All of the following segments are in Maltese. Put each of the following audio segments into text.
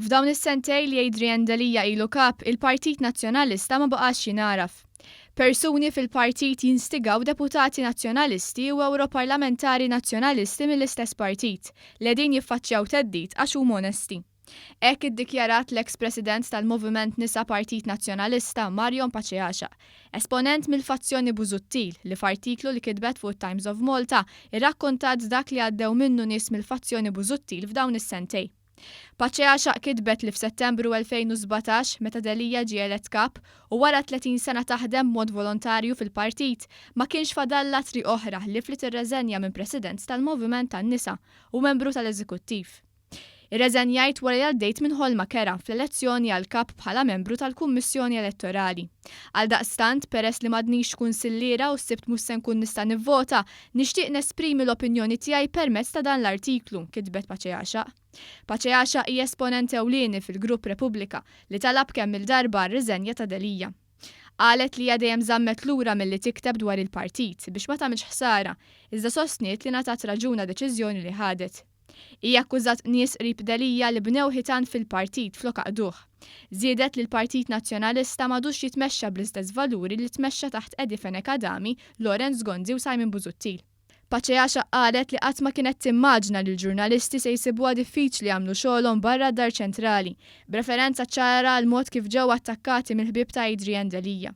F'dawn is-sentej li Adrian Dalija ilu kap, il-Partit Nazzjonalista ma baqax jinaraf. Persuni fil-partit jinstigaw deputati nazzjonalisti u Europarlamentari nazzjonalisti mill-istess partit li din jiffaċċjaw teddid għax huma onesti. Hekk iddikjarat l-ex-president tal-Moviment Nisa Partit Nazzjonalista Marion Paċeaxa, esponent mill-fazzjoni Busuttil li f'artiklu li kitbet fuq Times of Malta irrakkontat dak li għaddew minnu nies mill-fazzjoni Busuttil f'dawn is-sentej. Paċeaxa kitbet li f'Settembru 2017 meta Dalija ġie elett kap u wara 30 sena taħdem mod volontarju fil-partit ma kienx fadalla triq oħra li flit irreżenja minn President tal-Moviment tan-Nisa u membru tal-Eżekuttiv. Irreżenjajt wara li għaddejt minn ħolma kera fl-elezzjoni għal kap bħala membru tal-Kummissjoni Elettorali. Għaldaqstant peress li m'għadniex kunsilliera u s-sibt mhux se nkun nista' nivvota, nixtieq nesprimi l-opinjoni tiegħi permezz ta' dan l-artiklu, kitbet Paċeaxa. Paċeaxa hija esponent ewlieni fil-Grupp Repubblika li talab kemm il-darba r-riżenja ta' Dalija. Qalet li hija dejjem żammet lura milli tikteb dwar il-partit biex ma tagħmilx ħsara, iżda sostniet li ngħatat raġuna deċiżjoni li ħadet. Hija akkużat nies qrib Dalija li bnew ħitan fil-partit flok għaqduh. Żiedet li l-Partit Nazzjonalista m'għadux jitmexxa bl-istess valuri li tmexxa taħt Edi Fenek Adami, Lorenz Gonzi u Simon Busuttil. Paċeaxa qalet li qatt ma kienet timmaġna li l-ġurnalisti se jsibuha diffiċli jagħmlu xogħolhom barra d-dar ċentrali, b'referenza ċara għal mod kif ġew attakkati mill-ħbieb ta' Adrian Dalija.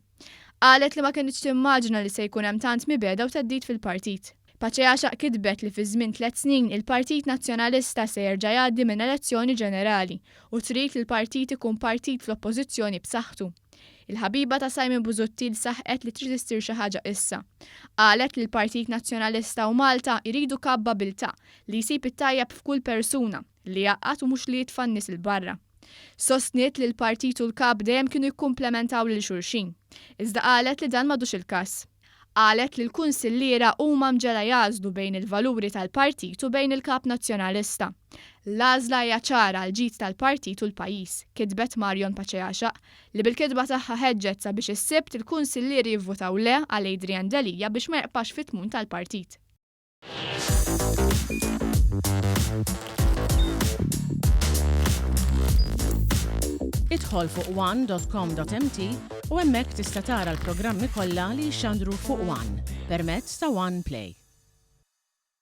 Qalet li ma kienx timmaġna li se jkun hemm tant mibeda u teddid fil-partit. Paċeaxa kitbet li fi żmien 3 snin il-Partit Nazzjonalista se jerġa' jgħaddi minn elezzjoni ġenerali u trid li l-partit ikun partit fl-oppożizzjoni b'saħħtu. Il-ħabiba ta' Simon Busuttil saħqet li trid issir xi ħaġa issa. Qalet li l-Partit Nazzjonalista u Malta jridu kapabilità li jsib it-tajjeb f'kull persuna li jaqgħad u mhux li jitfa' n-nies il barra. Sostniet li l-partit u l-kap dejjem kienu jikkumplementaw lil xulxin. Iżda qalet li dan m'għadux il-każ. Qalet li l-kunsilliera huma mġela jażlu bejn il-valuri tal-partit u bejn il-kap nazzjonalista. L-għażla hija ċara l-ġid tal-partit u l-pajjiż, kitbet Marion Paċeaxa, li bil-kitba tagħha ħeġġet sabiex is-sibt il-kunsillieri jivvotaw le għal Adrian Dalija biex ma jqpax fit-tmun tal-partit. Idħol fuq one.com.mt u hemmhekk tista' tara l-programmi kollha li jxandru fuq One permezz ta' One Play.